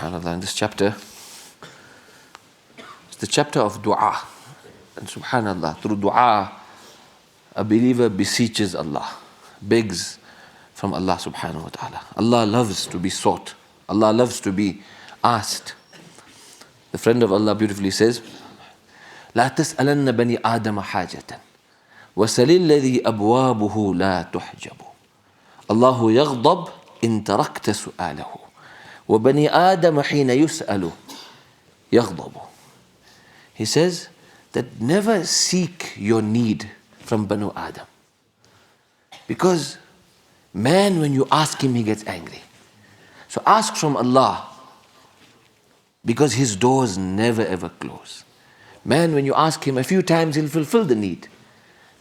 subhanAllah, in this chapter, it's the chapter of Duaa. And subhanAllah, through Duaa, a believer beseeches Allah, begs from Allah subhanahu wa ta'ala. Allah loves to be sought. Allah loves to be asked. The friend of Allah beautifully says, لا تسألن بني آدم حاجة وسل الذي أبوابه لا تحجب الله يغضب إن تركت سؤاله وبني آدم حين يسأل يغضب. He says that never seek your need from Banu Adam, because man, when you ask him, he gets angry. So ask from Allah, because his doors never ever close. Man, when you ask him a few times, he'll fulfill the need,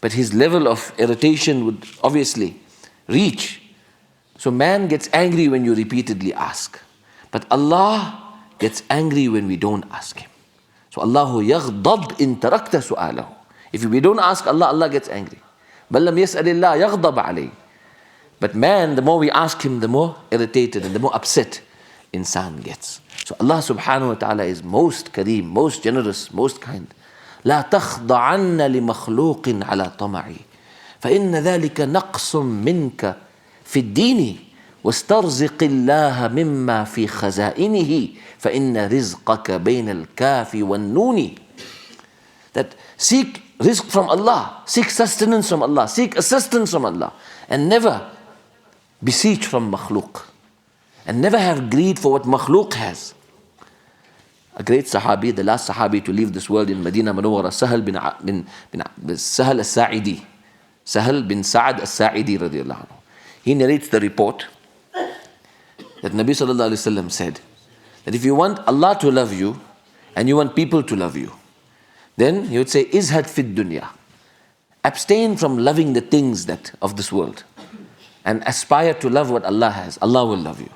but his level of irritation would obviously reach. So man gets angry when you repeatedly ask, but Allah gets angry when we don't ask him. So Allahu yaghdab in tarakta su'alahu. If we don't ask Allah, Allah gets angry. بَلْ لَمْ يَسْأَلِ اللَّهِ يَغْضَبَ عَلَيْهِ. But man, the more we ask him, the more irritated and the more upset insan gets. So Allah subhanahu wa ta'ala is most kareem, most generous, most kind. لا تخضعن لمخلوق على طمعي فإن ذلك نقص منك في الدين واسترزق الله مما في خزائنه فإن رزقك بين الكاف والنون. That seek rizq from Allah, seek sustenance from Allah, seek assistance from Allah, and never beseech from makhluk, and never have greed for what makhluk has. A great sahabi, the last sahabi to leave this world in Medina Munawwara, Sahal al-Sa'idi, Sahal bin Sa'ad al-Sa'idi radiallahu anhu. He narrates the report that Nabi sallallahu alayhi wa sallam said that if you want Allah to love you and you want people to love you, then he would say, izhad fid dunya. Abstain from loving the things that of this world and aspire to love what Allah has. Allah will love you.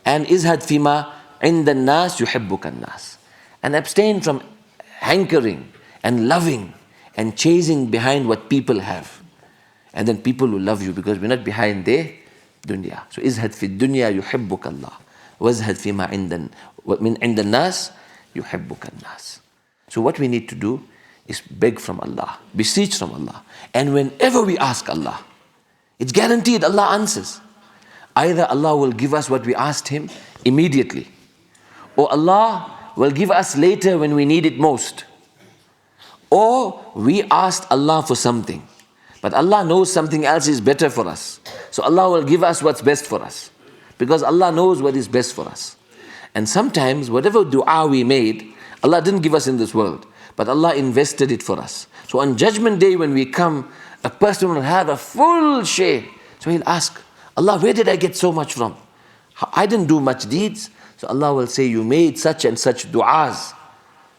And izhad fima inda nas yuhibbuka nas. And abstain from hankering and loving and chasing behind what people have. And then people will love you because we're not behind their dunya. So izhad fid dunya yuhibbuka Allah. Wazhad fima inda nas yuhibbuka nas. So what we need to do is beg from Allah, beseech from Allah. And whenever we ask Allah, it's guaranteed Allah answers. Either Allah will give us what we asked Him immediately, or Allah will give us later when we need it most. Or we asked Allah for something, but Allah knows something else is better for us. So Allah will give us what's best for us, because Allah knows what is best for us. And sometimes whatever dua we made, Allah didn't give us in this world, but Allah invested it for us. So on Judgment Day when we come, a person will have a full share. So he'll ask, Allah, where did I get so much from? I didn't do much deeds. So Allah will say, you made such and such du'as.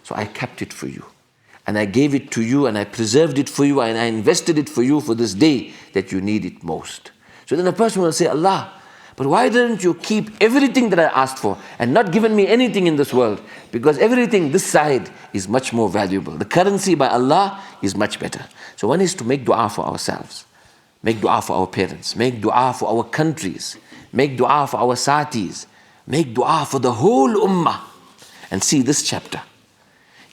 So I kept it for you. And I gave it to you and I preserved it for you and I invested it for you for this day that you need it most. So then a person will say, Allah, but why didn't you keep everything that I asked for and not given me anything in this world? Because everything this side is much more valuable. The currency by Allah is much better. So one is to make dua for ourselves, make dua for our parents, make dua for our countries, make dua for our satis, make dua for the whole ummah. And see this chapter.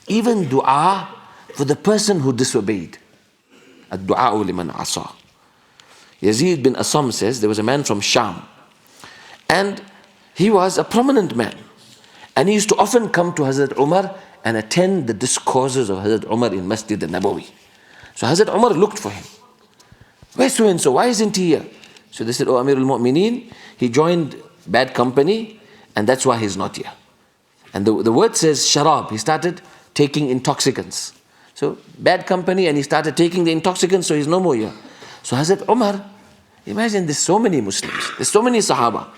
Even dua for the person who disobeyed. Ad-du'a liman asa. Yazid bin Asam says there was a man from Sham. And he was a prominent man. And he used to often come to Hazrat Umar and attend the discourses of Hazrat Umar in Masjid al-Nabawi. So Hazrat Umar looked for him. Where's so-and-so? Why isn't he here? So they said, oh Amir al-Mu'mineen, he joined bad company and that's why he's not here. And the word says sharab. He started taking intoxicants. So bad company and he started taking the intoxicants, so he's no more here. So Hazrat Umar, imagine there's so many Muslims, there's so many Sahaba,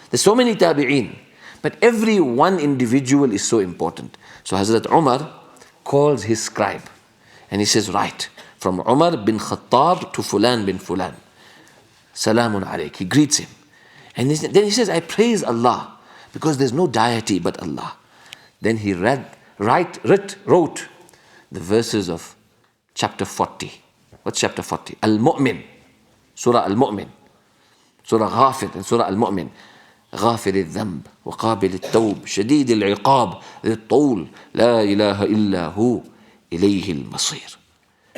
there's so many Tabi'een, but every one individual is so important. So Hazrat Umar calls his scribe and he says, write, from Umar bin Khattab to Fulan bin Fulan. Salamun alayk. He greets him. And then he says, I praise Allah because there's no deity but Allah. Then he wrote the verses of chapter 40. What's chapter 40? Al-Mu'min. Surah Al-Mu'min. Surah Ghafir and Surah Al-Mu'min. غافر الذنب وقابل التوب شديد العقاب ذي الطول لا إله إلا هو إليه المصير.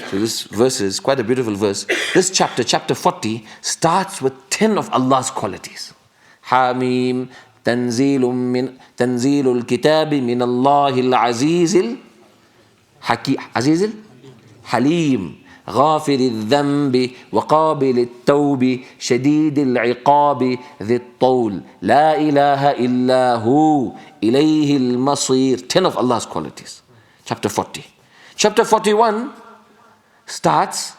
So this verse is quite a beautiful verse. This chapter, chapter 40, starts with 10 of Allah's qualities. حاميم تنزيل الكتاب من الله العزيز الحليم غافر الذنب وقابل التوب شديد العقاب ذي الطول لا إله إلا هو إليه المصير. 10 of Allah's qualities. Chapter 40. Chapter 41 starts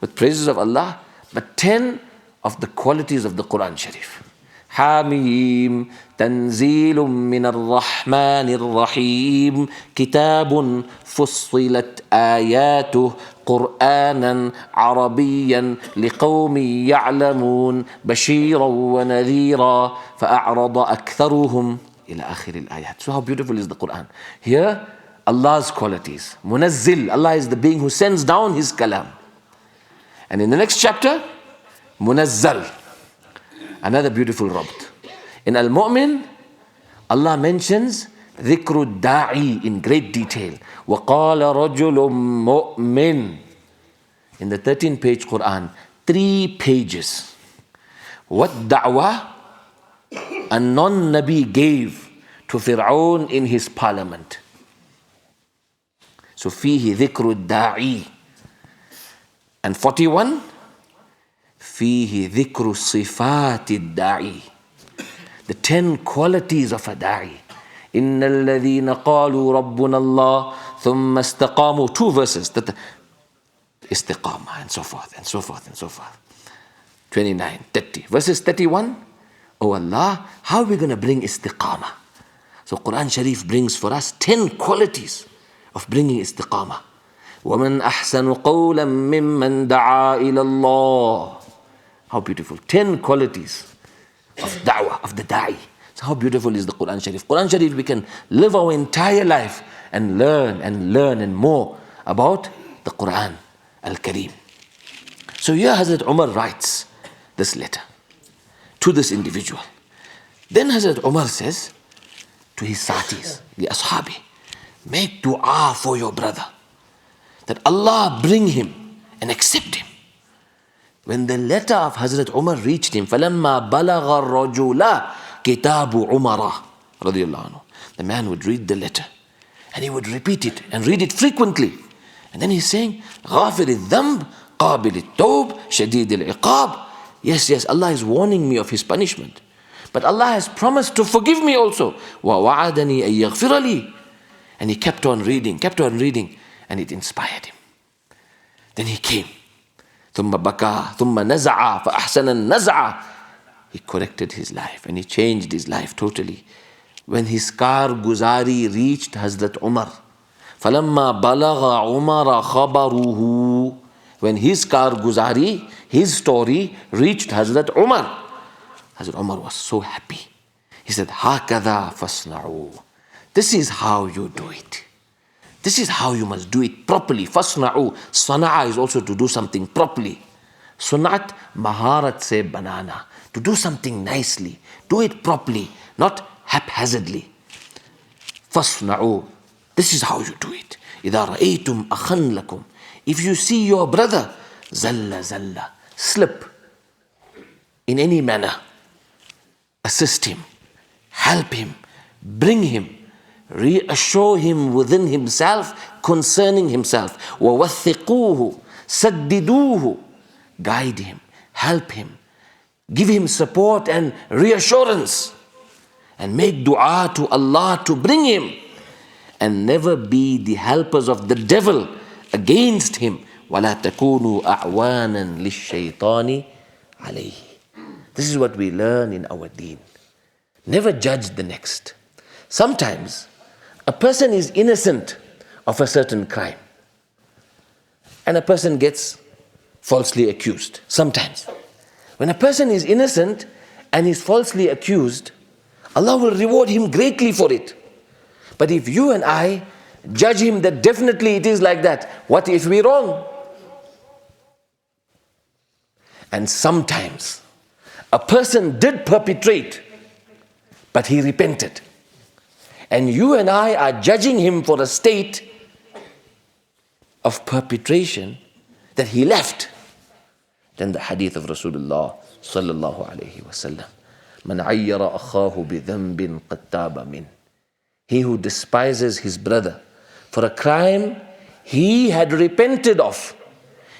with praises of Allah, but 10 of the qualities of the Quran Sharif. حاميم تنزيل من الرحمن الرحيم كتاب فصلت آياته قرآنا عربيا لقوم يعلمون بشيرا ونذيرا فأعرض أكثرهم إلى آخر الآيات. So how beautiful is the Quran. Here Allah's qualities. Munazzil, Allah is the being who sends down His kalam. And in the next chapter, Munazzal, another beautiful rabt. In Al-Mu'min, Allah mentions ذكر الداعي in great detail. وقال رجل مؤمن. In the 13-page Quran, 3 pages. What da'wah a non-Nabi gave to Fir'aun in his parliament. So فيه ذكر الداعي. And 41, فيه ذكر صفات الداعي. The 10 qualities of a da'i. إن الذين قالوا ربنا الله ثم استقاموا. 2 verses. استقامة and so forth and so forth and so forth. 29, 30. Verses 31. Oh Allah, how are we going to bring istiqamah? So Quran Sharif brings for us 10 qualities of bringing istiqamah. وَمَنْ أَحْسَنُ قَوْلًا مِّمَّنْ دَعَا إِلَى اللَّهِ. How beautiful. 10 qualities of da'wah, of the da'i. So how beautiful is the Quran Sharif. Quran Sharif, we can live our entire life and learn and more about the Quran Al-Kareem. So here Hazrat Umar writes this letter to this individual. Then Hazrat Umar says to his satis, the ashabi, make dua for your brother, that Allah bring him and accept him. When the letter of Hazrat Umar reached him, فَلَمَّا بَلَغَ الرَّجُلَ كِتَابُ عُمَرَ رضي الله عنه. The man would read the letter and he would repeat it and read it frequently. And then he's saying, غَافِرِ الذَّنْبِ قَابِلِ التَّوْبِ شَدِيدِ الْعِقَابِ. Yes, Allah is warning me of His punishment. But Allah has promised to forgive me also. وَوَعَدَنِي أَن يَغْفِرَ لِي. And he kept on reading, and it inspired him. Then he came. ثُمَّ بَكَى ثُمَّ نَزَعَ فَأَحْسَنَ النَّزْعَ. He corrected his life and he changed his life totally. When his karguzari reached Hazrat Umar, فَلَمَّا بَلَغَ عُمَرَ خَبَرُهُ. When his karguzari, his story reached Hazrat Umar, Hazrat Umar was so happy. He said, هَكَذَا فَاسْنَعُوا. This is how you do it. This is how you must do it properly. فَاسْنَعُوا. Sana'a is also to do something properly. Sunat, maharat se banana. To do something nicely. Do it properly, not haphazardly. فَاسْنَعُوا. This is how you do it. إِذَا رَأَيْتُمْ أَخًا لَكُمْ. If you see your brother, zalla, slip in any manner, assist him, help him, bring him, reassure him within himself concerning himself. وَوَثِّقُوهُ سَدِّدُوهُ. Guide him, help him, give him support and reassurance, and make dua to Allah to bring him, and never be the helpers of the devil against him. وَلَا تَكُونُوا أَعْوَانًا لِلشَّيْطَانِ عَلَيْهِ. This is what we learn in our deen. Never judge the next. Sometimes a person is innocent of a certain crime and a person gets falsely accused. Sometimes when a person is innocent and is falsely accused, Allah will reward him greatly for it. But if you and I judge him that definitely it is like that, what if we're wrong? And sometimes a person did perpetrate But he repented. And you and I are judging him for a state of perpetration that he left. Then the hadith of Rasulullah sallallahu alayhi wasallam. Man ayyara akhahu bi dhanbin qad taba min. He who despises his brother for a crime he had repented of.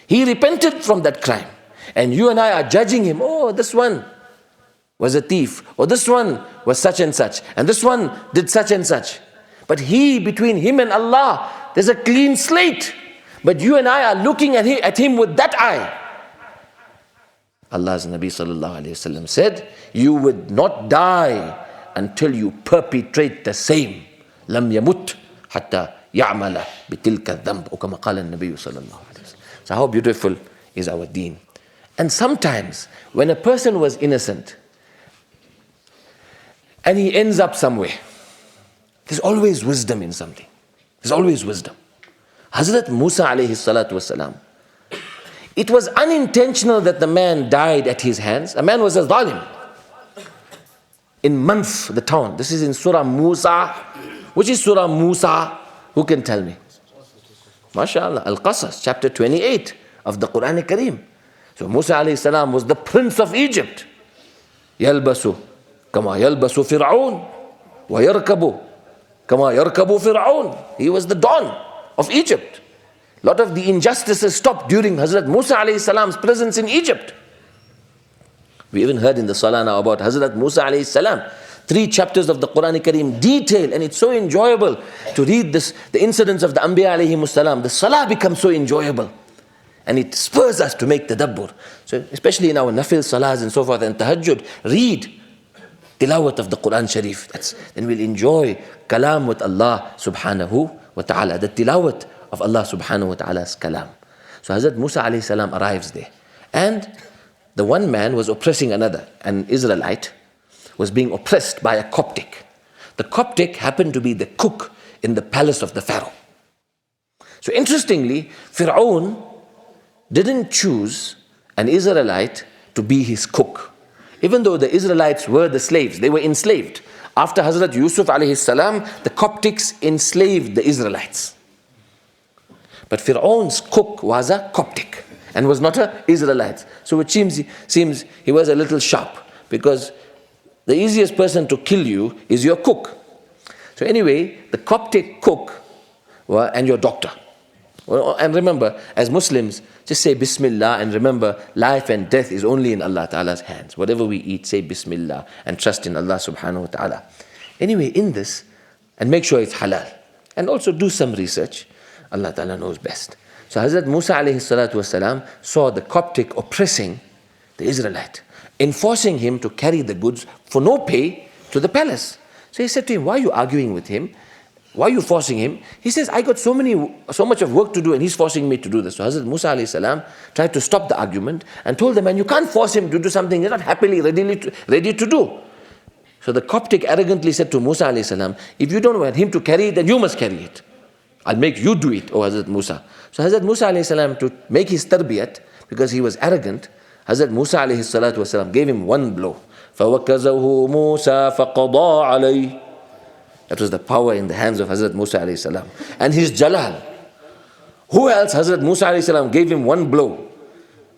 He repented from that crime. And you and I are judging him. Oh, this one was a thief. Or this one was such and such. And this one did such and such. But between him and Allah, there's a clean slate. But you and I are looking at him with that eye. Allah's Nabi sallallahu alayhi wasallam said, you would not die until you perpetrate the same. Lam yamut hatta ya'mala bitilka dhanb. Or kama qala an-Nabi sallallahu alayhi wasallam. So how beautiful is our deen. And sometimes when a person was innocent and he ends up somewhere, there's always wisdom in something. There's always wisdom. Hazrat Musa alayhi salatu wasalam, it was unintentional that the man died at his hands. A man was a zalim. In Manf, the town. This is in Surah Musa. Which is Surah Musa? Who can tell me? MashaAllah. Al-Qasas, chapter 28 of the Quran Kareem. So Musa alayhi salam was the prince of Egypt. Yalbasu kama yalbasu Fir'aun wa yarkabu kama yarkabu Fir'aun. He was the don of Egypt. A lot of the injustices stopped during Hazrat Musa alayhi salam's presence in Egypt. We even heard in the Salah now about Hazrat Musa alayhi salam. 3 chapters of the Quran Kareem detail, and it's so enjoyable to read the incidents of the Anbiya alayhi salam. The Salah becomes so enjoyable. And it spurs us to make tadabbur. So especially in our nafil salahs and so forth and tahajjud, read tilawat of the Quran Sharif. Then we'll enjoy kalam with Allah subhanahu wa ta'ala. The tilawat of Allah subhanahu wa ta'ala's kalam. So Hazrat Musa alayhi salam arrives there. And the one man was oppressing another. An Israelite was being oppressed by a Coptic. The Coptic happened to be the cook in the palace of the Pharaoh. So interestingly, Fir'aun didn't choose an Israelite to be his cook. Even though the Israelites were the slaves, they were enslaved. After Hazrat Yusuf alayhi salam, the Coptics enslaved the Israelites. But Fir'aun's cook was a Coptic and was not an Israelite. So it seems he was a little sharp, because the easiest person to kill you is your cook. So anyway, the Coptic cook and your doctor. And remember, as Muslims, just say Bismillah, and remember, life and death is only in Allah Ta'ala's hands. Whatever we eat, say Bismillah and trust in Allah Subhanahu wa Ta'ala. Anyway, in this, and make sure it's halal. And also do some research. Allah Ta'ala knows best. So Hazrat Musa alayhi salatu wasalam saw the Coptic oppressing the Israelite, enforcing him to carry the goods for no pay to the palace. So he said to him, why are you arguing with him? Why are you forcing him? He says, I got so much of work to do and he's forcing me to do this. So Hazrat Musa alayhi salam tried to stop the argument and told the man, you can't force him to do something he's not happily ready to do. So the Coptic arrogantly said to Musa alayhi salam, if you don't want him to carry it, then you must carry it. I'll make you do it, O Hazrat Musa. So Hazrat Musa alayhi salam, to make his tarbiyat, because he was arrogant, Hazrat Musa alayhi salatu wasalam gave him one blow. فَوَكَّزَهُ مُوسَى فَقَضَى عَلَيْهِ. That was the power in the hands of Hazrat Musa alayhi salam. And his jalal. Who else? Hazrat Musa alayhi salam gave him one blow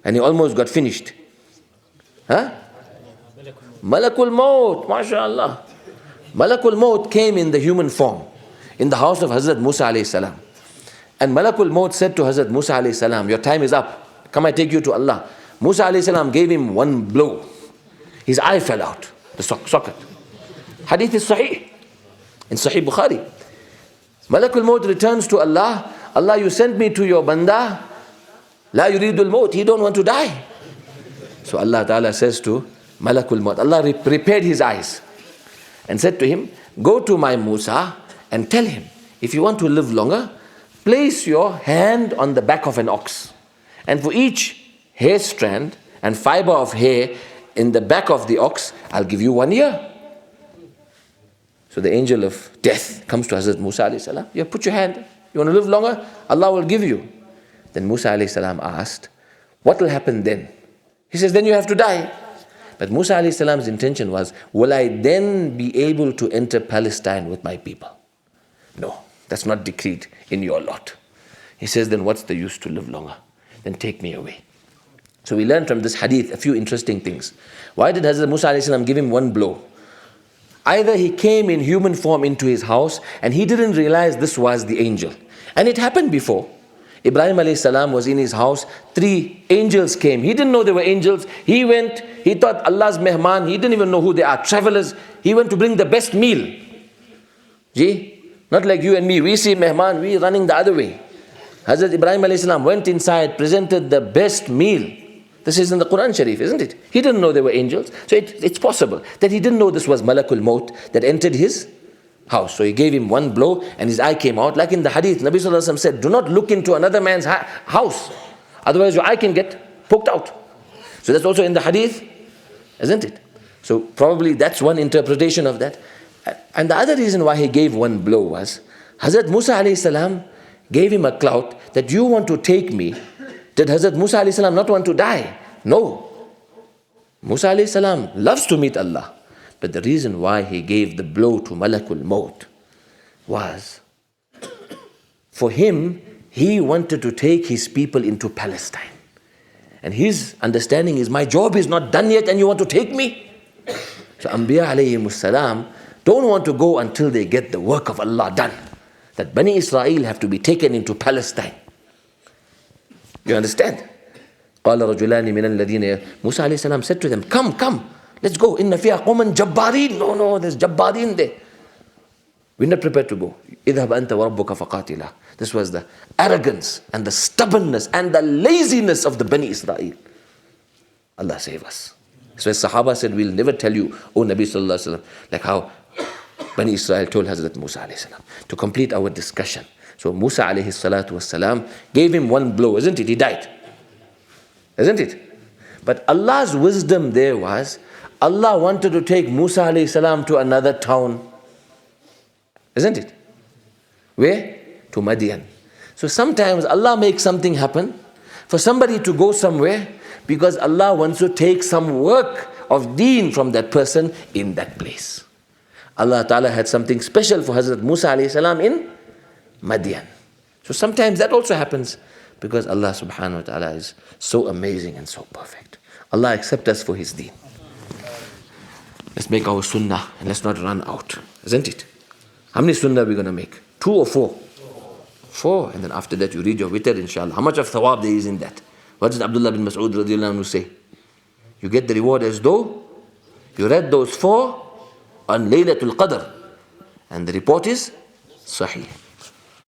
and he almost got finished. Huh? Malakul Maut, mashallah. Malakul Maut came in the human form in the house of Hazrat Musa alayhi salam. And Malakul Maut said to Hazrat Musa alayhi salam, your time is up. Come, I take you to Allah. Musa alayhi salam gave him one blow. His eye fell out, the socket. Hadith is sahih. In Sahih Bukhari. Malakul Maut returns to Allah. Allah, you sent me to your banda. La yuridul maut. He don't want to die. So Allah Ta'ala says to Malakul Maut, Allah repaired his eyes and said to him, go to my Musa and tell him, if you want to live longer, place your hand on the back of an ox. And for each hair strand and fiber of hair in the back of the ox, I'll give you 1 year. So the angel of death comes to Hazrat Musa alayhi salam. You put your hand. You want to live longer? Allah will give you. Then Musa alayhi salam asked, what will happen then? He says, then you have to die. But Musa alayhi salam's intention was, will I then be able to enter Palestine with my people? No, that's not decreed in your lot. He says, then what's the use to live longer? Then take me away. So we learn from this hadith a few interesting things. Why did Hazrat Musa alayhi salam give him one blow? Either he came in human form into his house and he didn't realize this was the angel. And it happened before. Ibrahim alayhi salam was in his house, 3 angels came. He didn't know they were angels. He went, he thought Allah's mehman, he didn't even know who they are, travelers. He went to bring the best meal. Not like you and me, we see mehman, we running the other way. Hazrat Ibrahim alayhi salam went inside, presented the best meal. This is in the Quran Sharif, isn't it? He didn't know they were angels. So it's possible that he didn't know this was Malakul Maut that entered his house. So he gave him one blow and his eye came out. Like in the hadith, Nabi Sallallahu Alaihi Wasallam said, do not look into another man's house. Otherwise your eye can get poked out. So that's also in the hadith, isn't it? So probably that's one interpretation of that. And the other reason why he gave one blow was, Hazrat Musa alayhi salam gave him a clout that you want to take me. Did Hazrat Musa alayhi salam not want to die? No. Musa alayhi salam loves to meet Allah. But the reason why he gave the blow to Malakul Maut was, for him, he wanted to take his people into Palestine. And his understanding is, my job is not done yet and you want to take me? So Anbiya alayhimus salam don't want to go until they get the work of Allah done. That Bani Israel have to be taken into Palestine. You understand? قال رجلان من الذين Musa alayhi salam said to them, come, let's go. Inna fiha qawman jabbarin. No, there's jabbarin there. We're not prepared to go. اذهب أنت وربك فقاتلا. This was the arrogance and the stubbornness and the laziness of the Bani Israel. Allah save us. So as Sahaba said, we'll never tell you, O Nabi Sallallahu Alaihi Wasallam, like how Bani Israel told Hazrat Musa alayhi salam. To complete our discussion. So Musa alayhi salatu wasalam gave him one blow, isn't it? He died. Isn't it? But Allah's wisdom there was, Allah wanted to take Musa alayhi salam to another town. Isn't it? Where? To Madian. So sometimes Allah makes something happen for somebody to go somewhere because Allah wants to take some work of deen from that person in that place. Allah Ta'ala had something special for Hazrat Musa alayhi salam in Madian. So sometimes that also happens because Allah subhanahu wa ta'ala is so amazing and so perfect. Allah accept us for His deen. Let's make our sunnah and let's not run out, isn't it? How many sunnah are we going to make? 2 or 4? 4. And then after that you read your witr, inshallah. How much of thawab there is in that? What did Abdullah bin Mas'ud radiallahu anhu say? You get the reward as though you read those 4 on Laylatul Qadr. And the report is Sahih.